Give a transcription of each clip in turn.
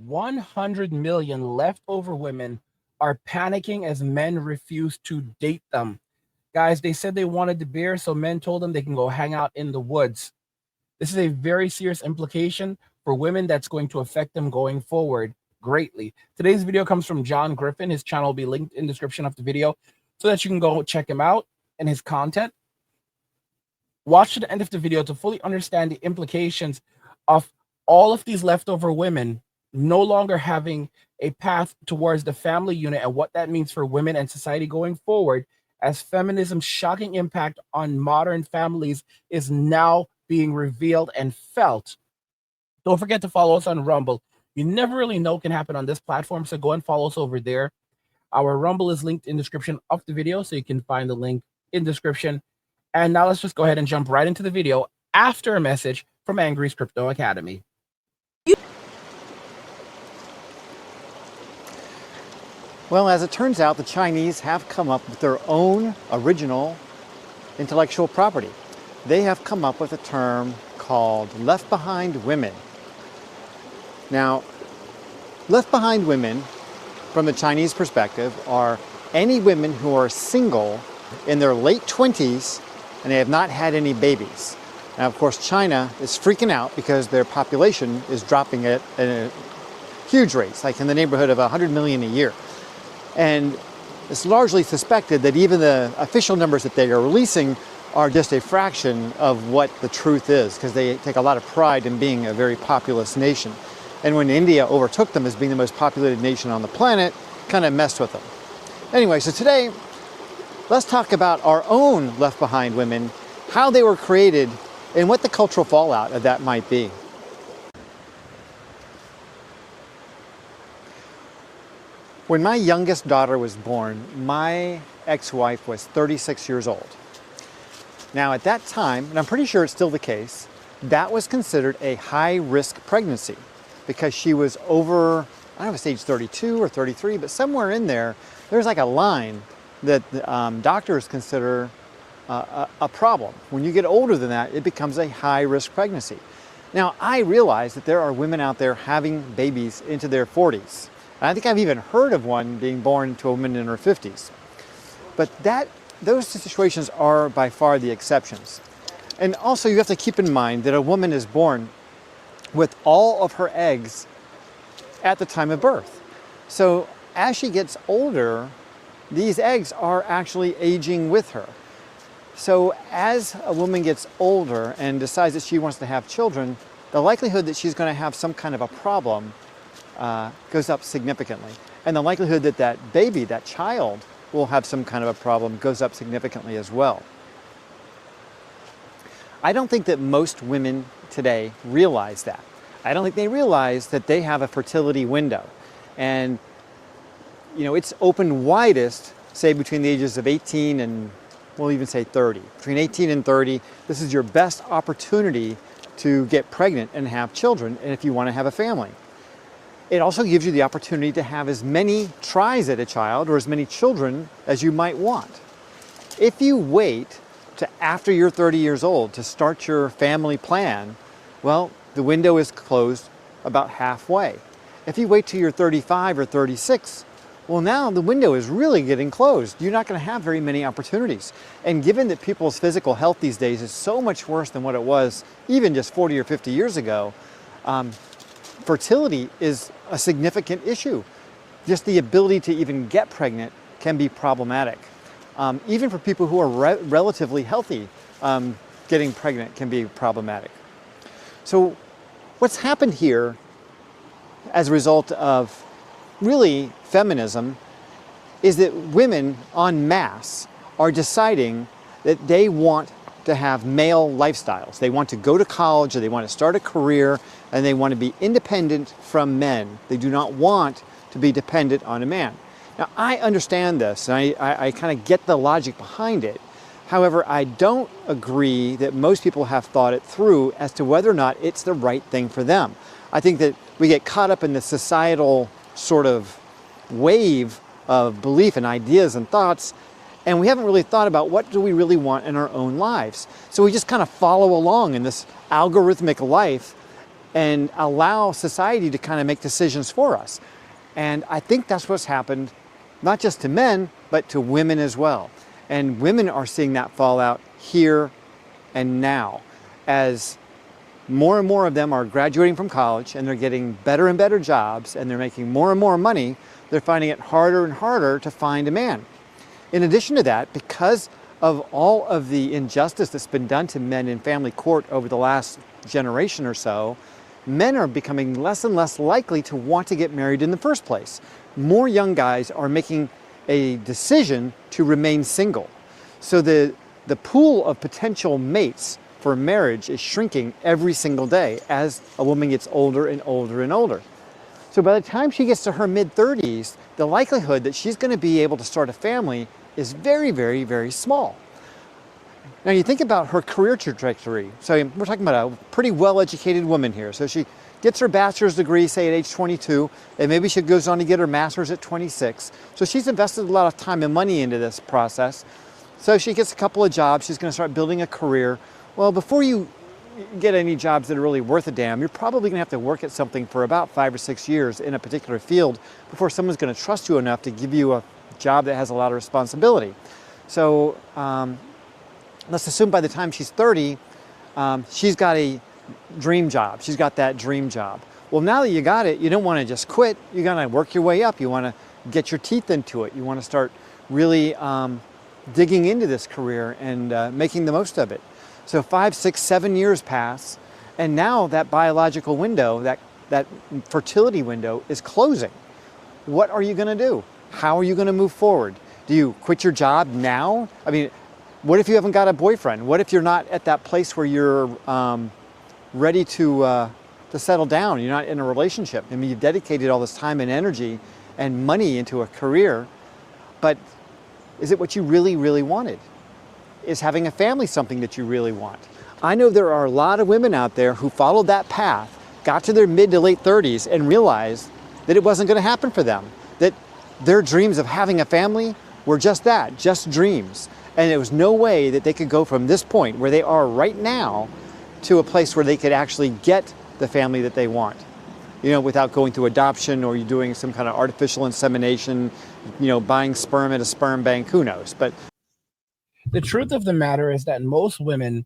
100 million leftover women are panicking as men refuse to date them. Guys, they said they wanted the beer, so men told them they can go hang out in the woods. This is a very serious implication for women that's going to affect them going forward greatly. Today's video comes from John Griffin. His channel will be linked in the description of the video so that you can go check him out and his content. Watch to the end of the video to fully understand the implications of all of these leftover women no longer having a path towards the family unit and what that means for women and society going forward, as feminism's shocking impact on modern families is now being revealed and felt. Don't forget to follow us on Rumble. You never really know what can happen on this platform, so go and follow us over there. Our Rumble is linked in the description of the video, so you can find the link in the description. And now let's just go ahead and jump right into the video after a message from Angry's Crypto Academy. Well, as it turns out, the Chinese have come up with their own original intellectual property. They have come up with a term called left behind women. Now, left behind women, from the Chinese perspective, are any women who are single in their late 20s and they have not had any babies. Now, of course, China is freaking out because their population is dropping at a huge rate, like in the neighborhood of 100 million a year. And it's largely suspected that even the official numbers that they are releasing are just a fraction of what the truth is, because they take a lot of pride in being a very populous nation. And when India overtook them as being the most populated nation on the planet, kind of messed with them. Anyway, so today, let's talk about our own left behind women, how they were created, and what the cultural fallout of that might be. When my youngest daughter was born, my ex-wife was 36 years old. Now at that time, and I'm pretty sure it's still the case, that was considered a high-risk pregnancy because she was over, I don't know if it's age 32 or 33, but somewhere in there, there's like a line that doctors consider a problem. When you get older than that, it becomes a high-risk pregnancy. Now, I realize that there are women out there having babies into their 40s. I think I've even heard of one being born to a woman in her 50s. But those situations are by far the exceptions. And also you have to keep in mind that a woman is born with all of her eggs at the time of birth. So as she gets older, these eggs are actually aging with her. So as a woman gets older and decides that she wants to have children, the likelihood that she's going to have some kind of a problem goes up significantly. And the likelihood that that baby, that child, will have some kind of a problem goes up significantly as well. I don't think that most women today realize that. I don't think they realize that they have a fertility window. And, you know, it's open widest, say, between the ages of 18 and, we'll even say 30. Between 18 and 30, this is your best opportunity to get pregnant and have children, and if you want to have a family. It also gives you the opportunity to have as many tries at a child or as many children as you might want. If you wait to after you're 30 years old to start your family plan, well, the window is closed about halfway. If you wait till you're 35 or 36, well, now the window is really getting closed. You're not going to have very many opportunities. And given that people's physical health these days is so much worse than what it was even just 40 or 50 years ago, fertility is a significant issue. Just the ability to even get pregnant can be problematic. Even for people who are relatively healthy, getting pregnant can be problematic. So what's happened here as a result of really feminism is that women en masse are deciding that they want to have male lifestyles. They want to go to college, or they want to start a career, and they want to be independent from men. They do not want to be dependent on a man. Now, I understand this, and I kind of get the logic behind it. However, I don't agree that most people have thought it through as to whether or not it's the right thing for them. I think that we get caught up in the societal sort of wave of belief and ideas and thoughts, and we haven't really thought about what do we really want in our own lives. So we just kind of follow along in this algorithmic life and allow society to kind of make decisions for us. And I think that's what's happened, not just to men, but to women as well. And women are seeing that fallout here and now, as more and more of them are graduating from college and they're getting better and better jobs and they're making more and more money. They're finding it harder and harder to find a man. In addition to that, because of all of the injustice that's been done to men in family court over the last generation or so, men are becoming less and less likely to want to get married in the first place. More young guys are making a decision to remain single. So the pool of potential mates for marriage is shrinking every single day as a woman gets older and older and older. So by the time she gets to her mid-30s, the likelihood that she's going to be able to start a family is very, very, very small. Now you think about her career trajectory. So we're talking about a pretty well-educated woman here. So she gets her bachelor's degree, say at age 22, and maybe she goes on to get her master's at 26. So she's invested a lot of time and money into this process. So she gets a couple of jobs, she's going to start building a career. Well, before you get any jobs that are really worth a damn, you're probably going to have to work at something for about 5 or 6 years in a particular field before someone's going to trust you enough to give you a job that has a lot of responsibility. So let's assume by the time she's 30, she's got a dream job. She's got that dream job. Well, now that you got it, you don't want to just quit. You're going to work your way up. You want to get your teeth into it. You want to start really digging into this career and making the most of it. So 5, 6, 7 years pass, and now that biological window, that fertility window is closing. What are you going to do? How are you going to move forward? Do you quit your job now? I mean, what if you haven't got a boyfriend? What if you're not at that place where you're ready to settle down? You're not in a relationship. I mean, you've dedicated all this time and energy and money into a career, but is it what you really, really wanted? Is having a family something that you really want? I know there are a lot of women out there who followed that path, got to their mid to late 30s and realized that it wasn't going to happen for them, that their dreams of having a family were just that, just dreams. And there was no way that they could go from this point where they are right now to a place where they could actually get the family that they want, you know, without going through adoption or you doing some kind of artificial insemination, you know, buying sperm at a sperm bank, who knows. But the truth of the matter is that most women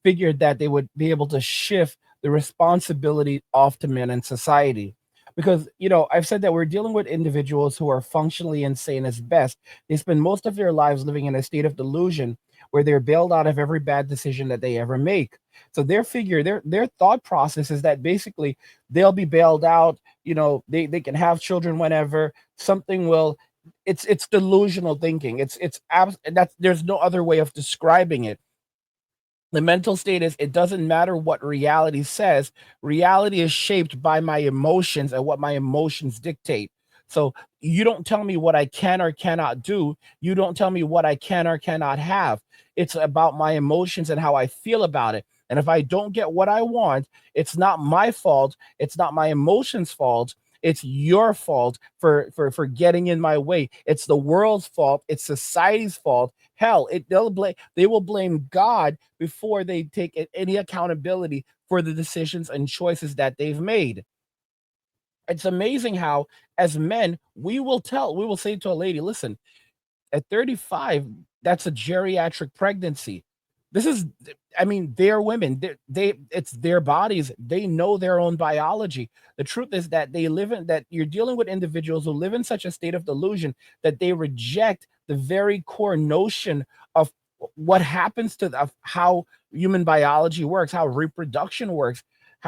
figured that they would be able to shift the responsibility off to men in society. Because, you know, I've said that we're dealing with individuals who are functionally insane as best. They spend most of their lives living in a state of delusion where they're bailed out of every bad decision that they ever make. So their thought process is that basically they'll be bailed out, you know, they can have children whenever, something will, it's delusional thinking. That's, there's no other way of describing it. The mental state is, it doesn't matter what reality says. Reality is shaped by my emotions and what my emotions dictate. So you don't tell me what I can or cannot do. You don't tell me what I can or cannot have. It's about my emotions and how I feel about it. And if I don't get what I want, it's not my fault. It's not my emotions' fault. It's your fault for getting in my way. It's the world's fault. It's society's fault. Hell, they will blame God before they take any accountability for the decisions and choices that they've made. It's amazing how, as men, we will say to a lady, listen, at 35, that's a geriatric pregnancy. This is, I mean, they're women. It's their bodies. They know their own biology. The truth is that that you're dealing with individuals who live in such a state of delusion that they reject the very core notion of what happens to of how human biology works, how reproduction works,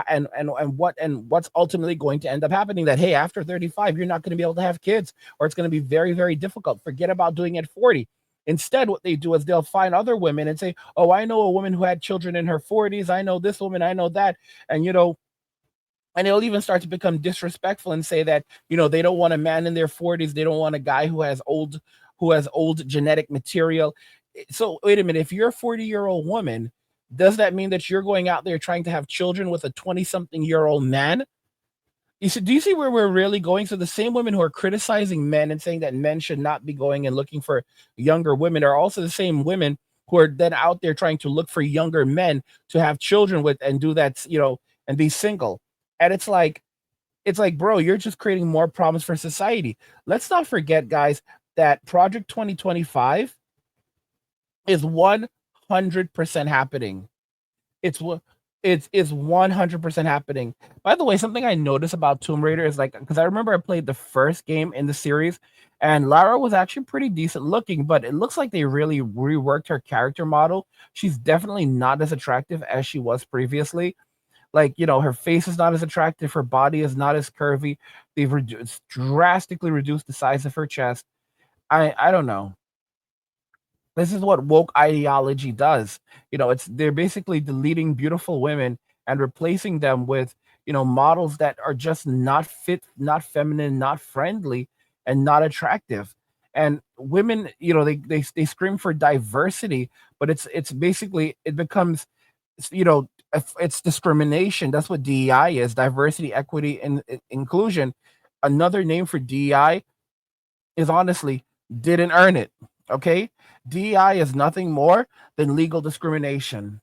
and what's ultimately going to end up happening. That, hey, after 35, you're not going to be able to have kids, or it's going to be very, very difficult. Forget about doing it at 40. Instead, what they do is they'll find other women and say, oh, I know a woman who had children in her 40s. I know this woman. I know that. And, you know, and they'll even start to become disrespectful and say that, you know, they don't want a man in their 40s. They don't want a guy who has old genetic material. So wait a minute. If you're a 40-year-old woman, does that mean that you're going out there trying to have children with a 20-something-year-old man? Do you see where we're really going? So the same women who are criticizing men and saying that men should not be going and looking for younger women are also the same women who are then out there trying to look for younger men to have children with and do that, you know, and be single. And it's like, bro, you're just creating more problems for society. Let's not forget, guys, that Project 2025 is 100% happening. It's what it's 100% happening. By the way, something I noticed about Tomb Raider is like, because I remember I played the first game in the series, and Lara was actually pretty decent looking, but it looks like they really reworked her character model. She's definitely not as attractive as she was previously. Like, her face is not as attractive, her body is not as curvy. They've drastically reduced the size of her chest. I don't know. This is what woke ideology does. It's they're basically deleting beautiful women and replacing them with, models that are just not fit, not feminine, not friendly, and not attractive. And women, they scream for diversity, but it's basically it becomes, it's discrimination. That's what DEI is: diversity, equity, and inclusion. Another name for DEI is honestly didn't earn it. Okay? DEI is nothing more than legal discrimination.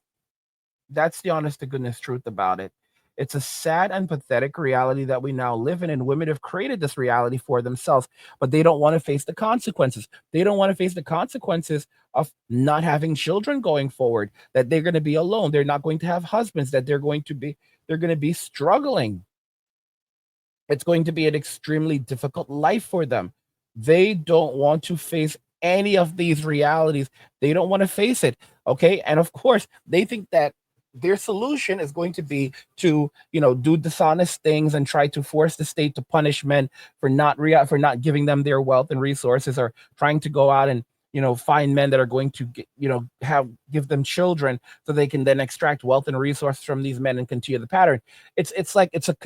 That's the honest to goodness truth about it. It's a sad and pathetic reality that we now live in, and women have created this reality for themselves, but they don't want to face the consequences. They don't want to face the consequences of not having children going forward, that they're going to be alone, they're not going to have husbands, that they're going to be struggling. It's going to be an extremely difficult life for them. They don't want to face any of these realities. They don't want to face it. Okay. And of course, they think that their solution is going to be to, do dishonest things and try to force the state to punish men for not giving them their wealth and resources, or trying to go out and, find men that are going to have give them children so they can then extract wealth and resources from these men and continue the pattern. It's like it's a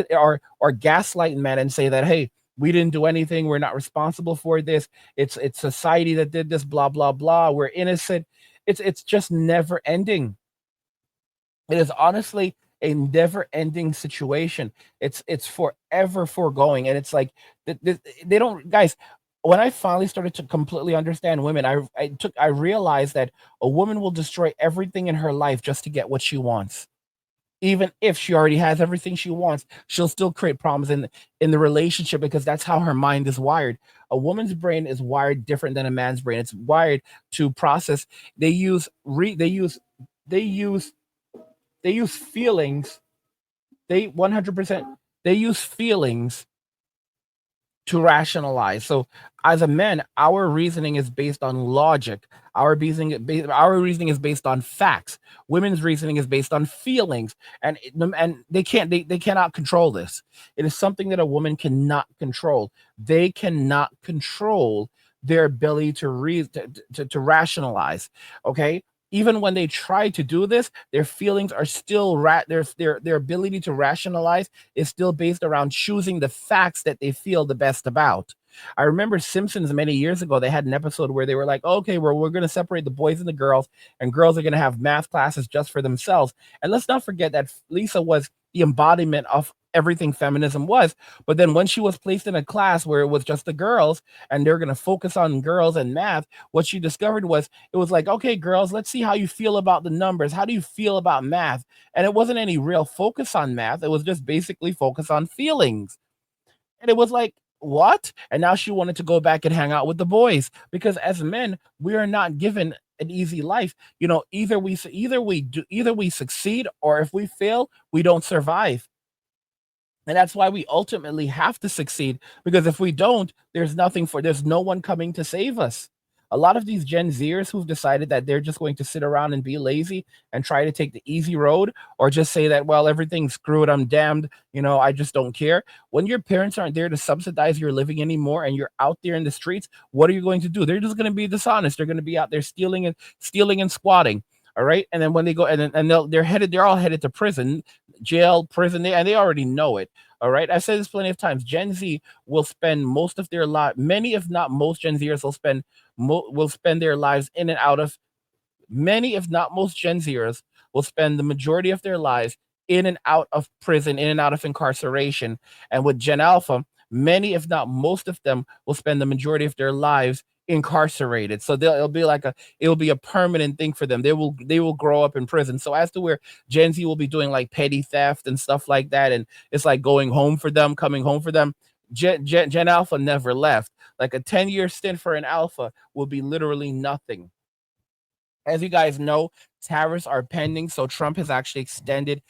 or gaslight men and say that, hey, we didn't do anything, we're not responsible for this, it's society that did this, blah blah blah, we're innocent. It's just never ending. It is honestly a never-ending situation. It's forever foregoing, and it's like they don't, guys. When I finally started to completely understand women, I realized that a woman will destroy everything in her life just to get what she wants. Even if she already has everything she wants, she'll still create problems in the relationship, because that's how her mind is wired. A woman's brain is wired different than a man's brain. It's wired to process. They use re, they use they use feelings. They 100% they use feelings to rationalize. So as a man, our reasoning is based on logic. Our reasoning is based on facts. Women's reasoning is based on feelings, and they cannot control this. It is something that a woman cannot control. They cannot control their ability to rationalize. Okay, even when they try to do this, their feelings are still their ability to rationalize is still based around choosing the facts that they feel the best about. I remember Simpsons many years ago, they had an episode where they were like, okay, we're going to separate the boys and the girls, and girls are going to have math classes just for themselves. And let's not forget that Lisa was the embodiment of everything feminism was. But then when she was placed in a class where it was just the girls and they're going to focus on girls and math, what she discovered was it was like, okay, girls, let's see how you feel about the numbers. How do you feel about math? And it wasn't any real focus on math. It was just basically focus on feelings. And it was like, what? And now she wanted to go back and hang out with the boys, because as men, we are not given an easy life. Either we succeed, or if we fail, we don't survive. And that's why we ultimately have to succeed, because if we don't, there's no one coming to save us. A lot of these Gen Zers who've decided that they're just going to sit around and be lazy and try to take the easy road, or just say that, well, everything's screwed, I'm damned, I just don't care. When your parents aren't there to subsidize your living anymore and you're out there in the streets, what are you going to do? They're just going to be dishonest. They're going to be out there stealing and squatting. All right. And then when they go they're all headed to prison, jail, prison, and they already know it. All right. I've said this plenty of times. Gen Z will spend most of their life, many, if not most Gen Zers will spend their lives in and out of, many, if not most Gen Zers will spend the majority of their lives in and out of prison, in and out of incarceration. And with Gen Alpha, many, if not most of them, will spend the majority of their lives incarcerated. So it'll be a permanent thing for them. They will grow up in prison. So as to where Gen Z will be doing like petty theft and stuff like that, and it's like going home for them, coming home for them. Gen Alpha never left. Like a 10-year stint for an alpha will be literally nothing. As you guys know, tariffs are pending. So Trump has actually extended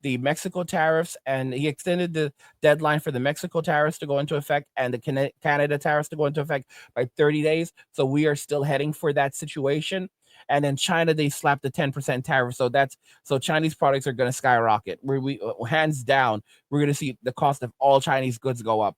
the Mexico tariffs, and he extended the deadline for the Mexico tariffs to go into effect and the Canada tariffs to go into effect by 30 days. So we are still heading for that situation. And then China, they slapped the 10% tariff. So Chinese products are going to skyrocket. We hands down, we're going to see the cost of all Chinese goods go up.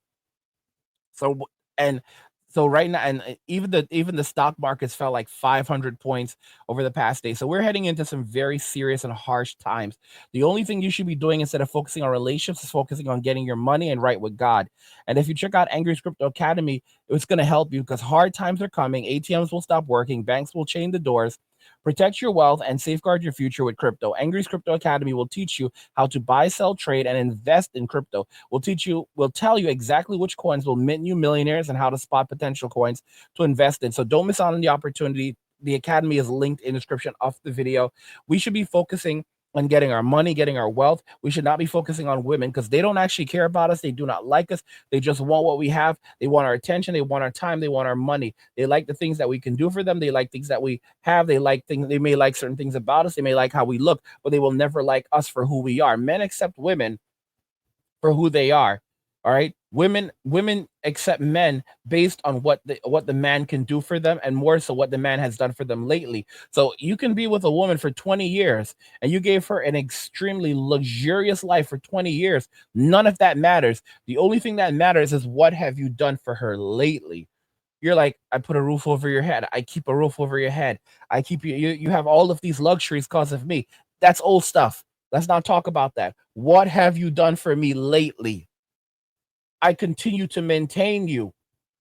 So and so right now, and even the stock markets fell like 500 points over the past day. So we're heading into some very serious and harsh times. The only thing you should be doing instead of focusing on relationships is focusing on getting your money and right with God. And if you check out Angry's Crypto Academy, it's going to help you because hard times are coming. ATMs will stop working. Banks will chain the doors. Protect your wealth and safeguard your future with crypto. Angry's Crypto Academy will teach you how to buy, sell, trade, and invest in crypto. We'll tell you exactly which coins will mint you millionaires and how to spot potential coins to invest in. So don't miss out on the opportunity. The academy is linked in the description of the video. We should be focusing on getting our money, getting our wealth. We should not be focusing on women because they don't actually care about us. They do not like us. They just want what we have. They want our attention. They want our time. They want our money. They like the things that we can do for them. They like things that we have. They like things. They may like certain things about us. They may like how we look, but they will never like us for who we are. Men accept women for who they are. All right. Women accept men based on what the man can do for them, and more so what the man has done for them lately. So you can be with a woman for 20 years and you gave her an extremely luxurious life for 20 years. None of that matters. The only thing that matters is what have you done for her lately. You're like, I put a roof over your head. I keep a roof over your head. I keep you have all of these luxuries because of me. That's old stuff. Let's not talk about that. What have you done for me lately? I continue to maintain you.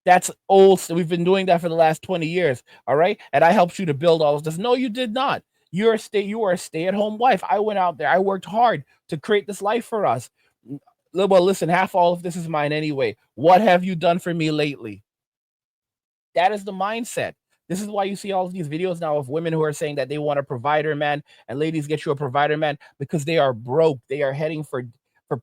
That's old. We've been doing that for the last 20 years. All right. And I helped you to build all of this. No, you did not. You are a stay-at-home wife. I went out there. I worked hard to create this life for us. Well, listen, half all of this is mine anyway. What have you done for me lately? That is the mindset. This is why you see all of these videos now of women who are saying that they want a provider man, and ladies, get you a provider man, because they are broke. They are heading for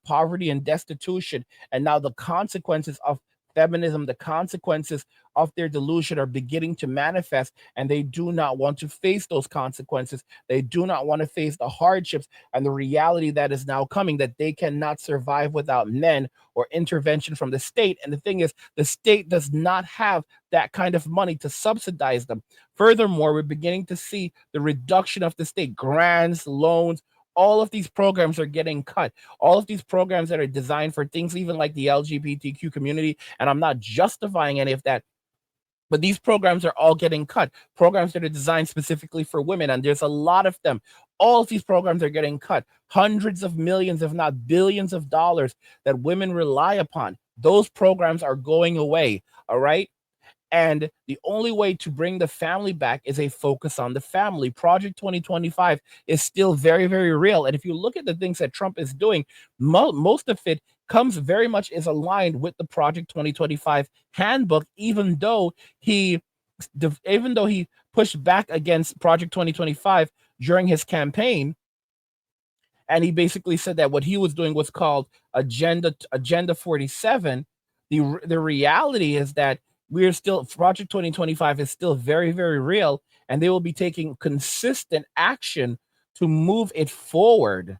poverty and destitution. And now the consequences of feminism, the consequences of their delusion are beginning to manifest, and they do not want to face those consequences. They do not want to face the hardships and the reality that is now coming, that they cannot survive without men or intervention from the state. And the thing is, the state does not have that kind of money to subsidize them. Furthermore, we're beginning to see the reduction of the state grants, loans. All of these programs are getting cut. All of these programs that are designed for things even like the LGBTQ community, and I'm not justifying any of that, but these programs are all getting cut. Programs that are designed specifically for women, and there's a lot of them. All of these programs are getting cut. Hundreds of millions, if not billions of dollars that women rely upon. Those programs are going away. All right. And the only way to bring the family back is a focus on the family. Project 2025 is still very, very real. And if you look at the things that Trump is doing, most of it comes very much is aligned with the Project 2025 handbook, even though he pushed back against Project 2025 during his campaign. And he basically said that what he was doing was called Agenda 47. The reality is that we're still Project 2025 is still very, very real, and they will be taking consistent action to move it forward.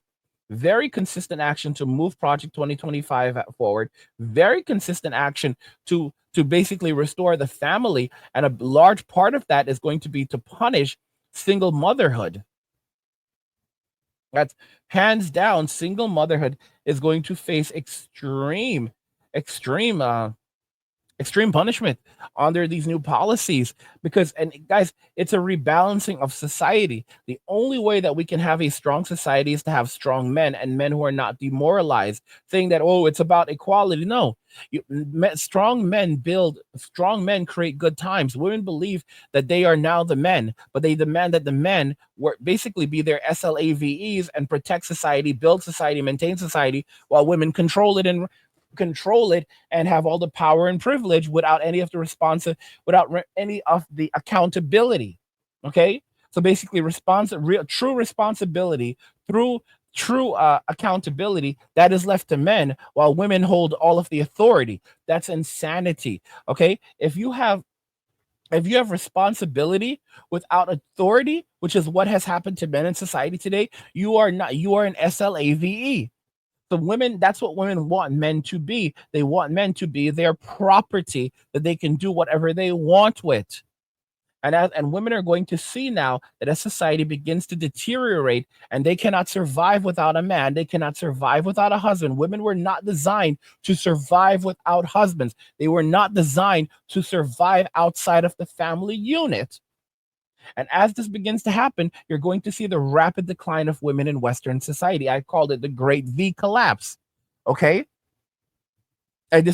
Very consistent action to move Project 2025 forward. Very consistent action to basically restore the family, and a large part of that is going to be to punish single motherhood. That's hands down. Single motherhood is going to face extreme punishment under these new policies, because, and guys, it's a rebalancing of society. The only way that we can have a strong society is to have strong men, and men who are not demoralized, saying that, oh, it's about equality. No, strong men create good times. Women believe that they are now the men, but they demand that the men basically be their SLAVEs and protect society, build society, maintain society, while women control it and control it and have all the power and privilege without any of the any of the accountability. Okay, so basically, true responsibility through true accountability that is left to men, while women hold all of the authority. That's insanity. Okay, if you have responsibility without authority, which is what has happened to men in society today, you are an SLAVE. The women, that's what women want men to be. They want men to be their property that they can do whatever they want with. And women are going to see now that as society begins to deteriorate and they cannot survive without a man, they cannot survive without a husband. Women were not designed to survive without husbands. They were not designed to survive outside of the family unit. And as this begins to happen, you're going to see the rapid decline of women in Western society. I called it the Great V collapse. Okay, and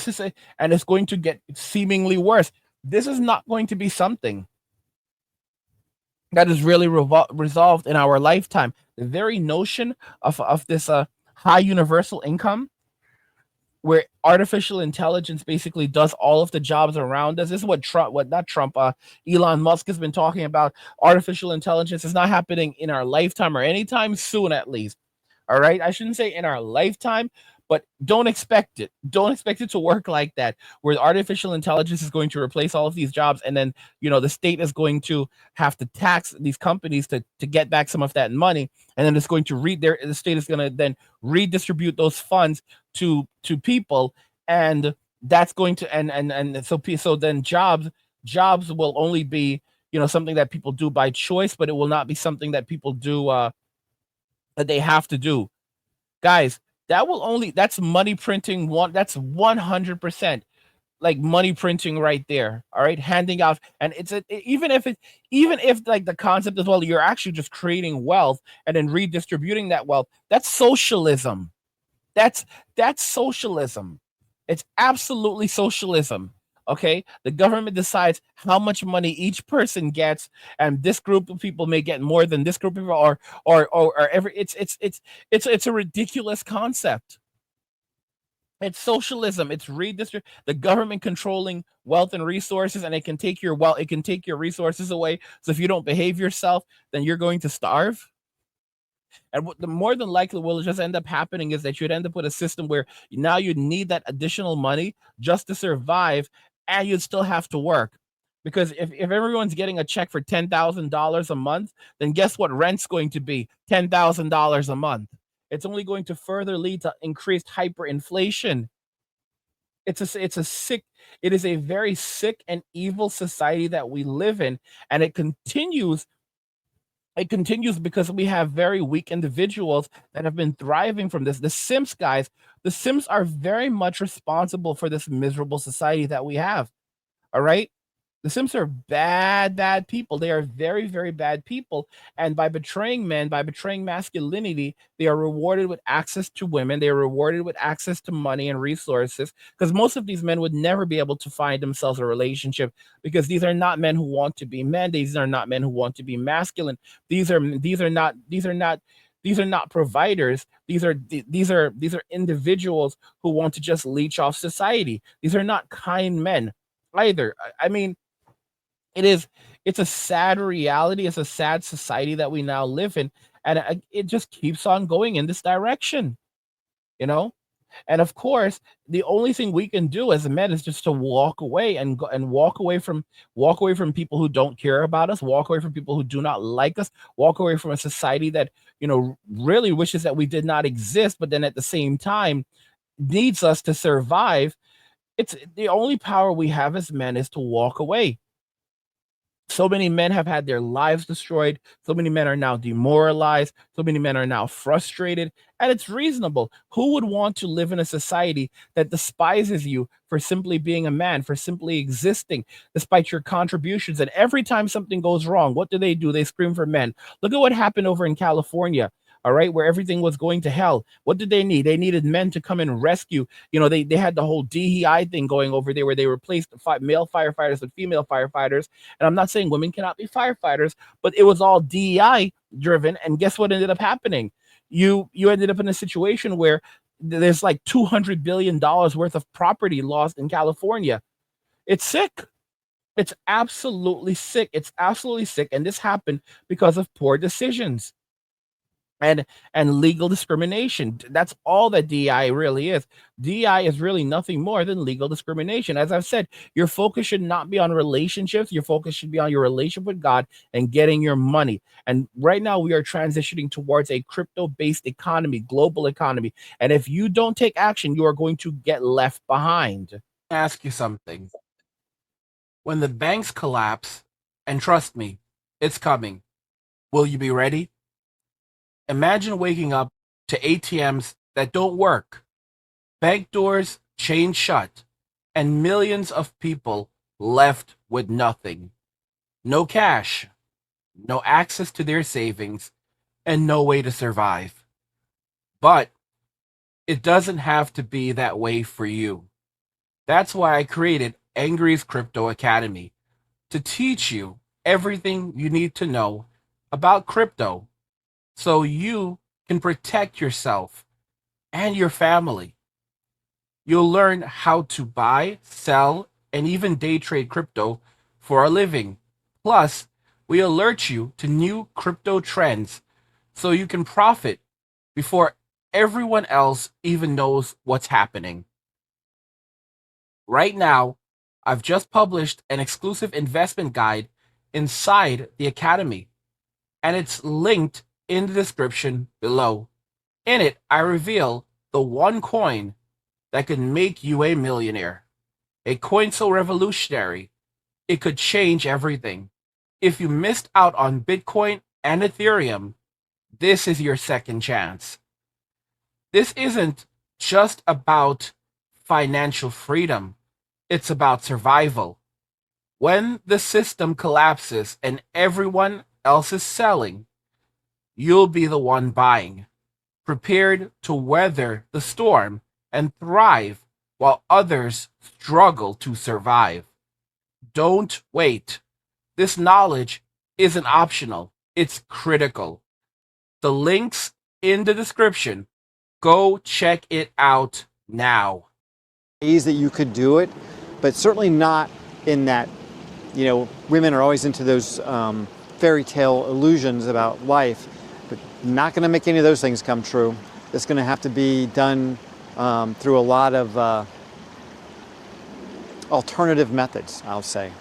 and it's going to get seemingly worse. This is not going to be something that is really resolved in our lifetime. The very notion of this high universal income, where artificial intelligence basically does all of the jobs around us. This is what not Trump, Elon Musk has been talking about. Artificial intelligence is not happening in our lifetime or anytime soon, at least. All right. I shouldn't say in our lifetime, but don't expect it. Don't expect it to work like that, where artificial intelligence is going to replace all of these jobs. And then, the state is going to have to tax these companies to get back some of that money. And then it's going to the state is going to then redistribute those funds to people. And that's going to, so then jobs will only be, something that people do by choice, but it will not be something that people do, that they have to do. Guys, that's money printing. That's 100% like money printing right there. All right, handing out. And even if like the concept as well, you're actually just creating wealth and then redistributing that wealth. That's socialism. That's that's socialism. It's absolutely socialism. Okay, the government decides how much money each person gets, and this group of people may get more than this group of people, or every. It's a ridiculous concept. It's socialism. It's the government controlling wealth and resources, and it can take your wealth. It can take your resources away. So if you don't behave yourself, then you're going to starve. And what the more than likely will just end up happening is that you'd end up with a system where now you need that additional money just to survive, and you'd still have to work. Because if everyone's getting a check for $10,000 a month, then guess what rent's going to be? $10,000 a month. It's only going to further lead to increased hyperinflation. It is a very sick and evil society that we live in, and it continues because we have very weak individuals that have been thriving from this. The Sims guys, the Sims are very much responsible for this miserable society that we have. All right. The Sims are bad, bad people. They are very, very bad people. And by betraying men, by betraying masculinity, they are rewarded with access to women. They are rewarded with access to money and resources. Because most of these men would never be able to find themselves a relationship, because these are not men who want to be men. These are not men who want to be masculine. These are not providers. These are individuals who want to just leech off society. These are not kind men either. I mean, it's a sad reality. It's a sad society that we now live in, and it just keeps on going in this direction, you know. And of course, the only thing we can do as men is just to walk away and go and walk away from people who don't care about us, walk away from people who do not like us, walk away from a society that really wishes that we did not exist, but then at the same time needs us to survive. It's the only power we have as men is to walk away. So many men have had their lives destroyed. So many men are now demoralized. So many men are now frustrated. And it's reasonable. Who would want to live in a society that despises you for simply being a man, for simply existing, despite your contributions? And every time something goes wrong, what do? They scream for men. Look at what happened over in California. All right, where everything was going to hell. What did they need? They needed men to come and rescue. They had the whole DEI thing going over there, where they replaced male firefighters with female firefighters. And I'm not saying women cannot be firefighters, but it was all DEI driven. And guess what ended up happening? You ended up in a situation where There's like $200 billion worth of property lost in California. It's sick. It's absolutely sick. It's absolutely sick. And this happened because of poor decisions and legal discrimination. That's all that DI really is. DI is really nothing more than legal discrimination. As I've said, your focus should not be on relationships. Your focus should be on your relationship with God and getting your money. And right now we are transitioning towards a crypto-based economy, global economy. And if you don't take action, you are going to get left behind. Ask you something. When the banks collapse, and trust me, it's coming, will you be ready? Imagine waking up to ATMs that don't work, bank doors chained shut, and millions of people left with nothing. No cash, no access to their savings, and no way to survive. But it doesn't have to be that way for you. That's why I created Angry's Crypto Academy to teach you everything you need to know about crypto so you can protect yourself and your family. You'll learn how to buy, sell, and even day trade crypto for a living. Plus, we alert you to new crypto trends so you can profit before everyone else even knows what's happening. Right now, I've just published an exclusive investment guide inside the Academy, and it's linked in the description below. In it, I reveal the one coin that could make you a millionaire. A coin so revolutionary, it could change everything. If you missed out on Bitcoin and Ethereum, this is your second chance. This isn't just about financial freedom, it's about survival. When the system collapses and everyone else is selling, you'll be the one buying, prepared to weather the storm and thrive while others struggle to survive. Don't wait. This knowledge isn't optional, it's critical. The link's in the description. Go check it out now. Ways that you could do it, but certainly not in that, women are always into those fairy tale illusions about life, but not going to make any of those things come true. It's going to have to be done through a lot of alternative methods, I'll say.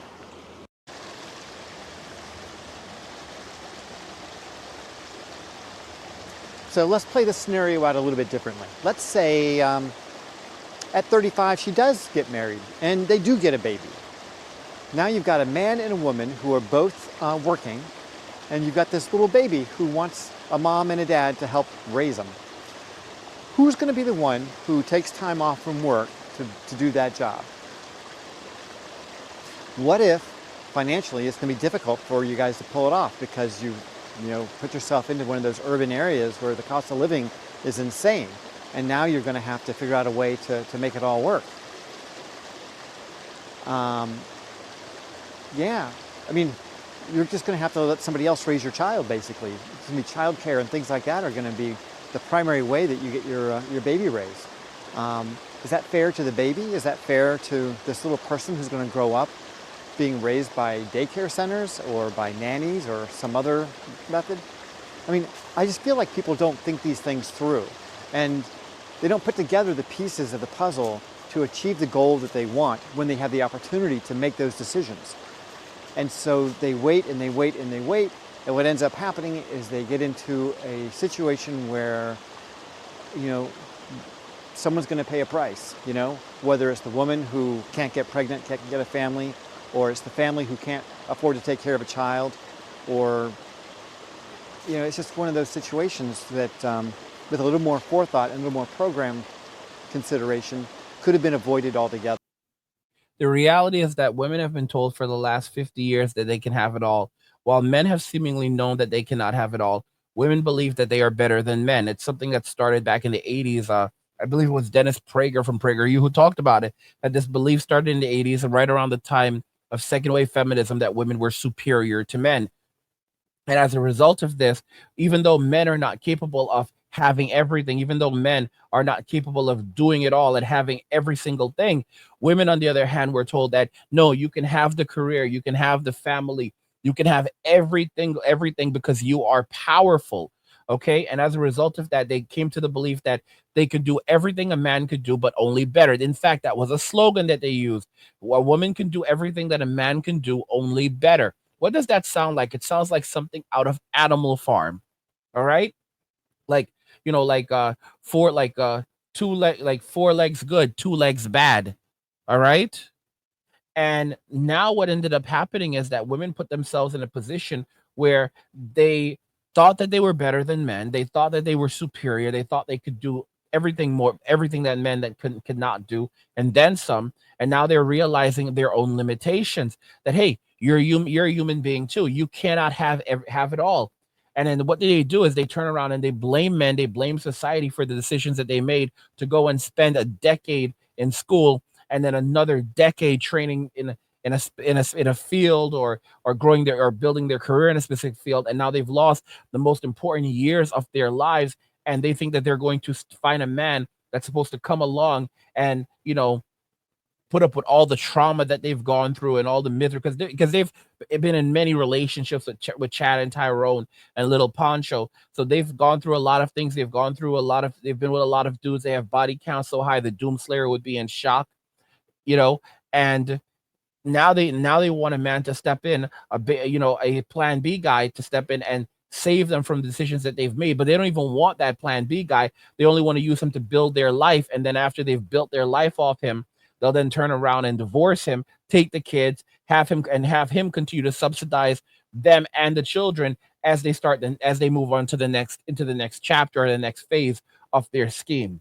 So let's play this scenario out a little bit differently. Let's say at 35 she does get married and they do get a baby. Now you've got a man and a woman who are both working, and you've got this little baby who wants a mom and a dad to help raise them. Who's going to be the one who takes time off from work to do that job? What if financially it's going to be difficult for you guys to pull it off because you put yourself into one of those urban areas where the cost of living is insane, and now you're going to have to figure out a way to make it all work? Yeah, I mean, you're just going to have to let somebody else raise your child, basically. It's going to be childcare and things like that are going to be the primary way that you get your baby raised. Is that fair to the baby? Is that fair to this little person who's going to grow up being raised by daycare centers or by nannies or some other method? I mean, I just feel like people don't think these things through, and they don't put together the pieces of the puzzle to achieve the goal that they want when they have the opportunity to make those decisions. And so they wait and they wait and they wait, and what ends up happening is they get into a situation where, someone's going to pay a price, whether it's the woman who can't get pregnant, can't get a family, or it's the family who can't afford to take care of a child, or, it's just one of those situations that with a little more forethought and a little more program consideration could have been avoided altogether. The reality is that women have been told for the last 50 years that they can have it all, while men have seemingly known that they cannot have it all. Women believe that they are better than men. It's something that started back in the 80s. I believe it was Dennis Prager from PragerU who talked about it, that this belief started in the 80s and right around the time of second wave feminism, that women were superior to men. And as a result of this, even though men are not capable of having everything, even though men are not capable of doing it all and having every single thing. Women, on the other hand, were told that no, you can have the career, you can have the family, you can have everything because you are powerful. Okay. And as a result of that, they came to the belief that they could do everything a man could do, but only better. In fact, that was a slogan that they used. A woman can do everything that a man can do, only better. What does that sound like? It sounds like something out of Animal Farm. All right. Like, like four, like like four legs good, two legs bad. All right. And now what ended up happening is that women put themselves in a position where they thought that they were better than men. They thought that they were superior. They thought they could do everything that men that could not do, and then some. And now they're realizing their own limitations. That hey, you're a human being too. You cannot have it all. And then what they do is they turn around and they blame men. They blame society for the decisions that they made to go and spend a decade in school and then another decade training in a field, or growing their or building their career in a specific field, and now they've lost the most important years of their lives, and they think that they're going to find a man that's supposed to come along and put up with all the trauma that they've gone through and all the misery, because they've been in many relationships with Chad and Tyrone and Little Poncho. So they've gone through a lot of things. They've been with a lot of dudes. They have body count so high the Doomslayer would be in shock, and now they want a man to step in, a plan B guy to step in and save them from the decisions that they've made. But they don't even want that plan B guy. They only want to use him to build their life. And then after they've built their life off him, they'll then turn around and divorce him, take the kids, have him continue to subsidize them and the children as they move on to into the next chapter or the next phase of their scheme.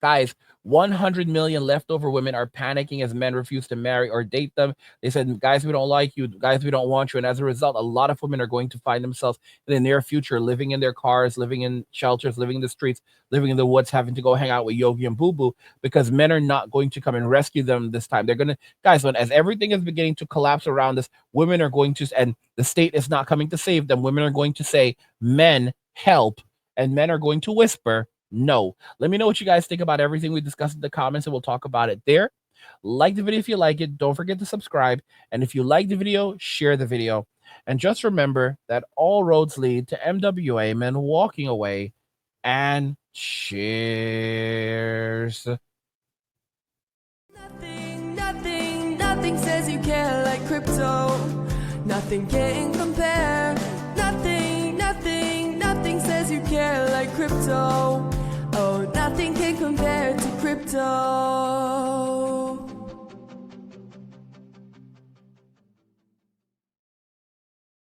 Guys, 100 million leftover women are panicking as men refuse to marry or date them. They said, guys, we don't like you. Guys, we don't want you. And as a result, a lot of women are going to find themselves in the near future living in their cars, living in shelters, living in the streets, living in the woods, having to go hang out with Yogi and Boo Boo, because men are not going to come and rescue them this time. They're going to, guys, as everything is beginning to collapse around us, women are going to, and the state is not coming to save them. Women are going to say, men, help. And men are going to whisper, no. Let me know what you guys think about everything we discussed in the comments, and we'll talk about it there. Like the video if you like it. Don't forget to subscribe. And if you like the video, share the video. And just remember that all roads lead to MWA, men walking away. And cheers. Nothing says you care like crypto. Nothing can compare. Nothing says you care like crypto. Oh, nothing can compare to crypto.